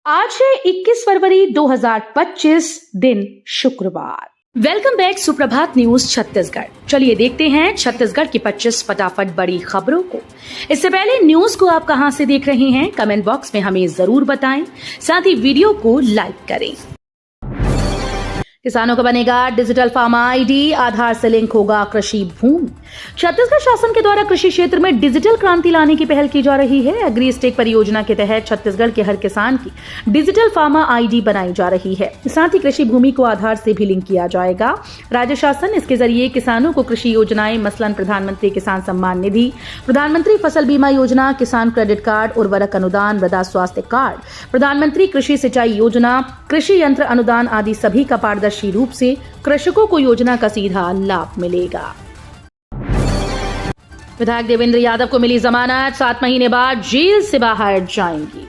आज है 21 फरवरी 2025 दिन शुक्रवार। वेलकम बैक सुप्रभात न्यूज छत्तीसगढ़। चलिए देखते हैं छत्तीसगढ़ की 25 फटाफट बड़ी खबरों को। इससे पहले न्यूज को आप कहां से देख रहे हैं कमेंट बॉक्स में हमें जरूर बताएं, साथ ही वीडियो को लाइक करें। किसानों को बनेगा डिजिटल फार्मा आईडी, आधार से लिंक होगा कृषि भूमि। छत्तीसगढ़ शासन के द्वारा कृषि क्षेत्र में डिजिटल क्रांति लाने की पहल की जा रही है। एग्री स्टेक परियोजना के तहत छत्तीसगढ़ के हर किसान की डिजिटल फार्मा आईडी बनाई जा रही है। साथ ही कृषि भूमि को आधार से भी लिंक किया जाएगा। राज्य शासन इसके जरिए किसानों को कृषि योजनाएं मसलन प्रधानमंत्री किसान सम्मान निधि, प्रधानमंत्री फसल बीमा योजना, किसान क्रेडिट कार्ड, उर्वरक अनुदान, मृदा स्वास्थ्य कार्ड, प्रधानमंत्री कृषि सिंचाई योजना, कृषि यंत्र अनुदान आदि सभी का पारदर्शी रूप से कृषकों को योजना का सीधा लाभ मिलेगा। विधायक देवेंद्र यादव को मिली जमानत, 7 महीने बाद जेल से बाहर जाएंगी।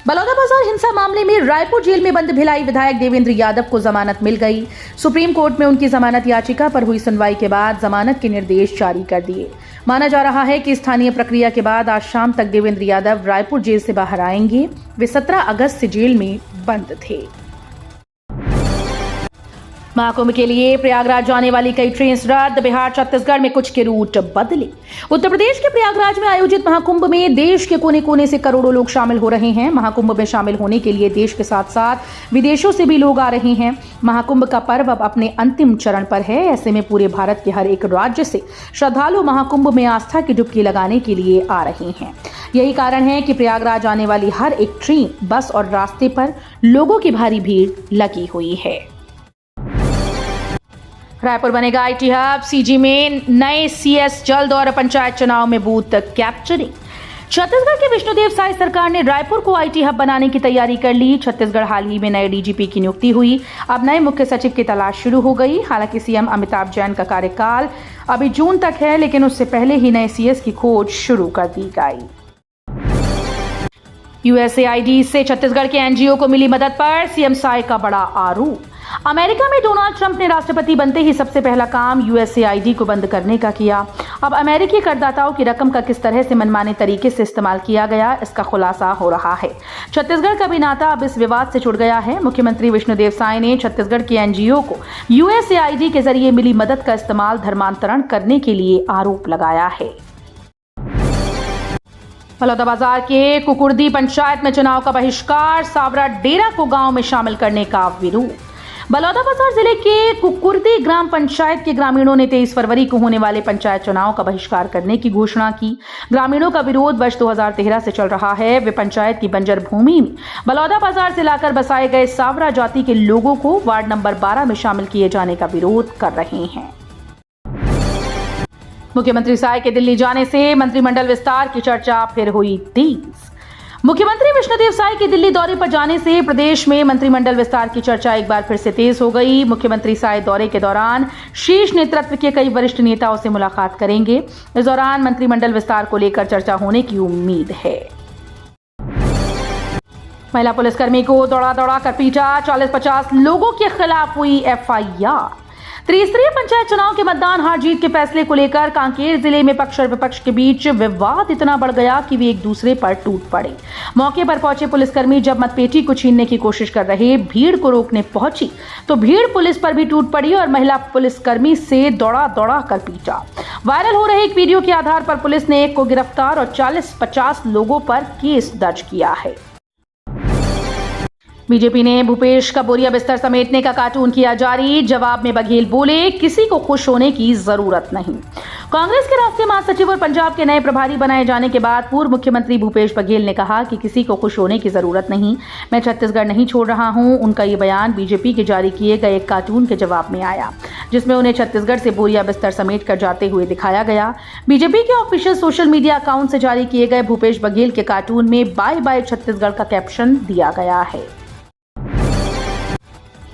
बलौदाबाजार हिंसा मामले में रायपुर जेल में बंद भिलाई विधायक देवेंद्र यादव को जमानत मिल गई। सुप्रीम कोर्ट में उनकी जमानत याचिका पर हुई सुनवाई के बाद जमानत के निर्देश जारी कर दिए। माना जा रहा है कि स्थानीय प्रक्रिया के बाद आज शाम तक देवेंद्र यादव रायपुर जेल से बाहर आएंगे। वे 17 अगस्त से जेल में बंद थे। महाकुंभ के लिए प्रयागराज जाने वाली कई ट्रेन रद्द, बिहार छत्तीसगढ़ में कुछ के रूट बदले। उत्तर प्रदेश के प्रयागराज में आयोजित महाकुंभ में देश के कोने कोने से करोड़ों लोग शामिल हो रहे हैं। महाकुंभ में शामिल होने के लिए देश के साथ साथ विदेशों से भी लोग आ रहे हैं। महाकुंभ का पर्व अब अपने अंतिम चरण पर है। ऐसे में पूरे भारत के हर एक राज्य से श्रद्धालु महाकुंभ में आस्था की डुबकी लगाने के लिए आ रहे हैं। यही कारण है कि प्रयागराज आने वाली हर एक ट्रेन, बस और रास्ते पर लोगों की भारी भीड़ लगी हुई है। रायपुर बनेगा आईटी हब, सीजी में नए सीएस जल्द और पंचायत चुनाव में बूथ कैप्चरिंग। छत्तीसगढ़ के विष्णुदेव साय सरकार ने रायपुर को आईटी हब बनाने की तैयारी कर ली। छत्तीसगढ़ हाल ही में नए डीजीपी की नियुक्ति हुई। अब नए मुख्य सचिव की तलाश शुरू हो गई। हालांकि सीएम अमिताभ जैन का कार्यकाल अभी जून तक है, लेकिन उससे पहले ही नए सीएस की खोज शुरू कर दी गई। यूएसएआईडी से छत्तीसगढ़ के एनजीओ को मिली मदद पर सीएम साय का बड़ा आरोप। अमेरिका में डोनाल्ड ट्रंप ने राष्ट्रपति बनते ही सबसे पहला काम यूएसएआईडी को बंद करने का किया। अब अमेरिकी करदाताओं की रकम का किस तरह से मनमाने तरीके से इस्तेमाल किया गया, इसका खुलासा हो रहा है। छत्तीसगढ़ का भी नाता अब इस विवाद से जुड़ गया है। मुख्यमंत्री विष्णुदेव साय ने छत्तीसगढ़ के एनजीओ को यूएसएआईडी के जरिए मिली मदद का इस्तेमाल धर्मांतरण करने के लिए आरोप लगाया है। बलौदाबाजार के कुकुर्दी पंचायत में चुनाव का बहिष्कार, सावरा डेरा को गांव में शामिल करने का विरोध। बलौदाबाजार जिले के कुकुर्दी ग्राम पंचायत के ग्रामीणों ने 23 फरवरी को होने वाले पंचायत चुनाव का बहिष्कार करने की घोषणा की। ग्रामीणों का विरोध वर्ष 2013 से चल रहा है। वे पंचायत की बंजर भूमि में बलौदाबाजार से लाकर बसाए गए सावरा जाति के लोगों को वार्ड नंबर 12 में शामिल किए जाने का विरोध कर रहे हैं। मुख्यमंत्री साय के दिल्ली जाने से मंत्रिमंडल विस्तार की चर्चा फिर हुई तेज। मुख्यमंत्री विष्णुदेव साय के दिल्ली दौरे पर जाने से प्रदेश में मंत्रिमंडल विस्तार की चर्चा एक बार फिर से तेज हो गई। मुख्यमंत्री साय दौरे के दौरान शीर्ष नेतृत्व के कई वरिष्ठ नेताओं से मुलाकात करेंगे। इस दौरान मंत्रिमंडल विस्तार को लेकर चर्चा होने की उम्मीद है। महिला पुलिसकर्मी को दौड़ा दौड़ा कर पीटा, 40-50 लोगों के खिलाफ हुई एफआईआर। त्रिस्तरीय पंचायत चुनाव के मतदान हार जीत के फैसले को लेकर कांकेर जिले में पक्ष और विपक्ष के बीच विवाद इतना बढ़ गया कि वे एक दूसरे पर टूट पड़े। मौके पर पहुंचे पुलिसकर्मी जब मतपेटी को छीनने की कोशिश कर रहे भीड़ को रोकने पहुंची तो भीड़ पुलिस पर भी टूट पड़ी और महिला पुलिसकर्मी से दौड़ा दौड़ा कर पीटा। वायरल हो रहे एक वीडियो के आधार पर पुलिस ने एक को गिरफ्तार और 40-50 लोगों पर केस दर्ज किया है। बीजेपी ने भूपेश का बोरिया बिस्तर समेटने का कार्टून किया जारी। जवाब में बघेल बोले, किसी को खुश होने की जरूरत नहीं। कांग्रेस के राष्ट्रीय महासचिव और पंजाब के नए प्रभारी बनाए जाने के बाद पूर्व मुख्यमंत्री भूपेश बघेल ने कहा कि किसी को खुश होने की जरूरत नहीं, मैं छत्तीसगढ़ नहीं छोड़ रहा हूं। उनका ये बयान बीजेपी के जारी किए गए एक कार्टून के जवाब में आया, जिसमें उन्हें छत्तीसगढ़ से बोरिया बिस्तर समेट कर जाते हुए दिखाया गया। बीजेपी के ऑफिशियल सोशल मीडिया अकाउंट से जारी किए गए भूपेश बघेल के कार्टून में बाय बाय छत्तीसगढ़ का कैप्शन दिया गया है।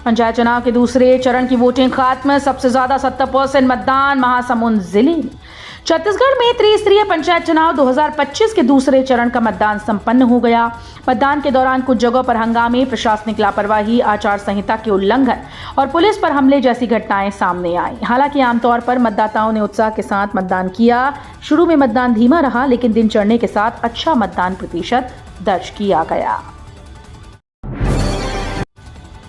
पंचायत चुनाव के दूसरे चरण की वोटिंग खत्म, सबसे ज्यादा 70% मतदान महासमुंद जिले में। छत्तीसगढ़ में त्रिस्तरीय पंचायत चुनाव 2025 के दूसरे चरण का मतदान संपन्न हो गया। मतदान के दौरान कुछ जगहों पर हंगामे, प्रशासनिक लापरवाही, आचार संहिता के उल्लंघन और पुलिस पर हमले जैसी घटनाएं सामने आई। हालांकि आमतौर पर मतदाताओं ने उत्साह के साथ मतदान किया। शुरू में मतदान धीमा रहा, लेकिन दिन चढ़ने के साथ अच्छा मतदान प्रतिशत दर्ज किया गया।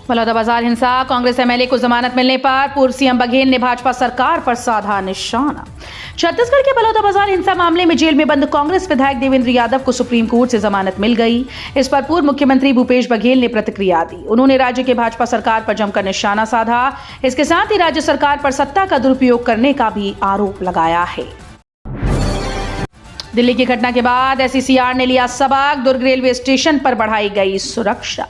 बलौदाबाजार हिंसा, कांग्रेस एमएलए को जमानत मिलने पर पूर्व सीएम बघेल ने भाजपा सरकार पर साधा निशाना। छत्तीसगढ़ के बलौदाबाजार हिंसा मामले में जेल में बंद कांग्रेस विधायक देवेंद्र यादव को सुप्रीम कोर्ट से जमानत मिल गई। इस पर पूर्व मुख्यमंत्री भूपेश बघेल ने प्रतिक्रिया दी। उन्होंने राज्य के भाजपा सरकार पर जमकर निशाना साधा। इसके साथ ही राज्य सरकार पर सत्ता का दुरुपयोग करने का भी आरोप लगाया है। दिल्ली की घटना के बाद एसईसीआर ने लिया सबक, दुर्ग रेलवे स्टेशन पर बढ़ाई गई सुरक्षा।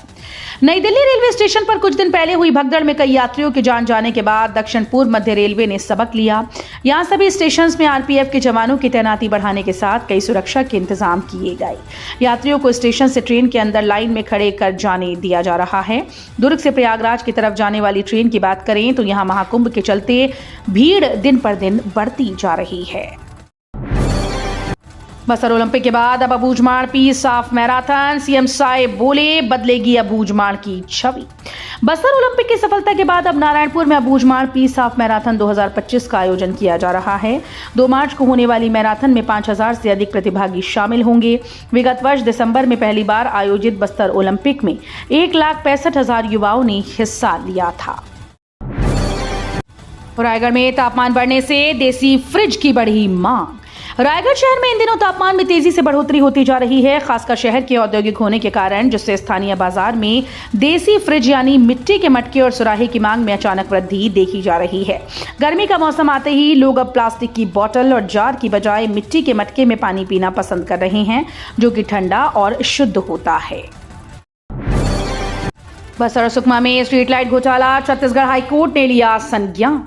नई दिल्ली रेलवे स्टेशन पर कुछ दिन पहले हुई भगदड़ में कई यात्रियों की जान जाने के बाद दक्षिण पूर्व मध्य रेलवे ने सबक लिया। यहां सभी स्टेशन में आरपीएफ के जवानों की तैनाती बढ़ाने के साथ कई सुरक्षा के इंतजाम किए गए। यात्रियों को स्टेशन से ट्रेन के अंदर लाइन में खड़े कर जाने दिया जा रहा है। दुर्ग से प्रयागराज की तरफ जाने वाली ट्रेन की बात करें तो यहां महाकुंभ के चलते भीड़ दिन पर दिन बढ़ती जा रही है। बस्तर ओलंपिक के बाद अब Abujhmad peace of marathon, CM साहेब बोले बदलेगी अबूझमाड़ की छवि। बस्तर ओलंपिक की सफलता के बाद अब नारायणपुर में अबूझमाड़ पीस ऑफ मैराथन 2025 का आयोजन किया जा रहा है। 2 मार्च को होने वाली मैराथन में 5000 से अधिक प्रतिभागी शामिल होंगे। विगत वर्ष दिसंबर में पहली बार आयोजित बस्तर ओलंपिक में 1,65,000 युवाओं ने हिस्सा लिया था। रायगढ़ में तापमान बढ़ने से देसी फ्रिज की बढ़ी मांग। रायगढ़ शहर में इन दिनों तापमान में तेजी से बढ़ोतरी होती जा रही है, खासकर शहर के औद्योगिक होने के कारण, जिससे स्थानीय बाजार में देसी फ्रिज यानी मिट्टी के मटके और सुराही की मांग में अचानक वृद्धि देखी जा रही है। गर्मी का मौसम आते ही लोग अब प्लास्टिक की बोतल और जार की बजाय मिट्टी के मटके में पानी पीना पसंद कर रहे हैं, जो कि ठंडा और शुद्ध होता है। बस्तर और सुकमा में स्ट्रीट लाइट घोटाला, छत्तीसगढ़ हाईकोर्ट ने लिया संज्ञान।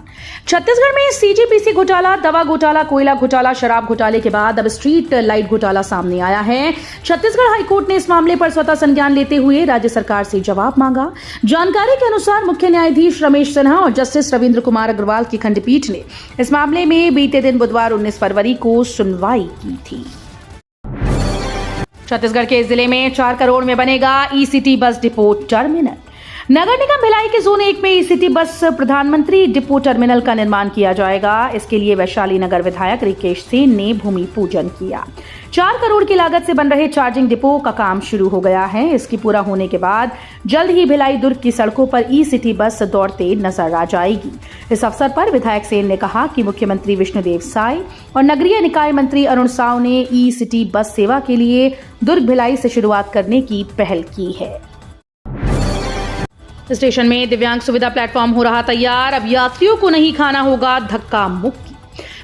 छत्तीसगढ़ में सीजीपीसी घोटाला, दवा घोटाला, कोयला घोटाला, शराब घोटाले के बाद अब स्ट्रीट लाइट घोटाला सामने आया है। छत्तीसगढ़ हाईकोर्ट ने इस मामले पर स्वतः संज्ञान लेते हुए राज्य सरकार से जवाब मांगा। जानकारी के अनुसार मुख्य न्यायाधीश रमेश सिन्हा और जस्टिस रविंद्र कुमार अग्रवाल की खंडपीठ ने इस मामले में बीते दिन बुधवार 19 फरवरी को सुनवाई की थी। छत्तीसगढ़ के जिले में 4 करोड़ में बनेगा ईसीटी बस डिपो टर्मिनल। नगर निगम भिलाई के जोन 1 में ईसीटी बस प्रधानमंत्री डिपो टर्मिनल का निर्माण किया जाएगा। इसके लिए वैशाली नगर विधायक रिकेश सेन ने भूमि पूजन किया। 4 करोड़ की लागत से बन रहे चार्जिंग डिपो का काम शुरू हो गया है। इसकी पूरा होने के बाद जल्द ही भिलाई दुर्ग की सड़कों पर ईसीटी बस दौड़ते नजर आ जाएगी। इस अवसर पर विधायक सेन ने कहा कि मुख्यमंत्री विष्णुदेव साय और नगरीय निकाय मंत्री अरुण साव ने ईसीटी बस सेवा के लिए दुर्ग भिलाई से शुरुआत करने की पहल की है। स्टेशन में दिव्यांग सुविधा प्लेटफॉर्म हो रहा तैयार, अब यात्रियों को नहीं खाना होगा धक्का मुक्की।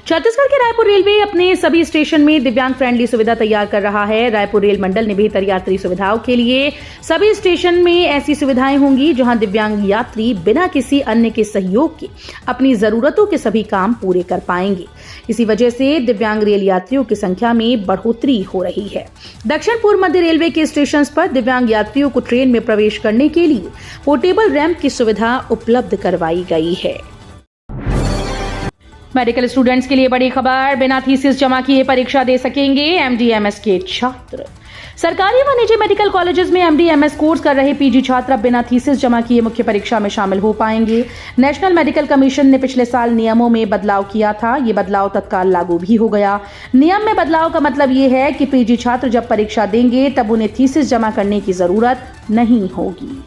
छत्तीसगढ़ के रायपुर रेलवे अपने सभी स्टेशन में दिव्यांग फ्रेंडली सुविधा तैयार कर रहा है। रायपुर रेल मंडल ने बेहतर यात्री सुविधाओं के लिए सभी स्टेशन में ऐसी सुविधाएं होंगी जहां दिव्यांग यात्री बिना किसी अन्य के सहयोग के अपनी जरूरतों के सभी काम पूरे कर पाएंगे। इसी वजह से दिव्यांग रेल यात्रियों की संख्या में बढ़ोतरी हो रही है। दक्षिण पूर्व मध्य रेलवे के स्टेशन पर दिव्यांग यात्रियों को ट्रेन में प्रवेश करने के लिए पोर्टेबल रैंप की सुविधा उपलब्ध करवाई गई है। मेडिकल स्टूडेंट्स के लिए बड़ी खबर, बिना थीसिस जमा किए परीक्षा दे सकेंगे एमडी-एमएस के छात्र। सरकारी व निजी मेडिकल कॉलेजेस में एमडी-एमएस कोर्स कर रहे पीजी छात्र अब बिना थीसिस जमा किए मुख्य परीक्षा में शामिल हो पाएंगे। नेशनल मेडिकल कमीशन ने पिछले साल नियमों में बदलाव किया था। ये बदलाव तत्काल लागू भी हो गया। नियम में बदलाव का मतलब ये है कि पीजी छात्र जब परीक्षा देंगे तब उन्हें थीसिस जमा करने की जरूरत नहीं होगी।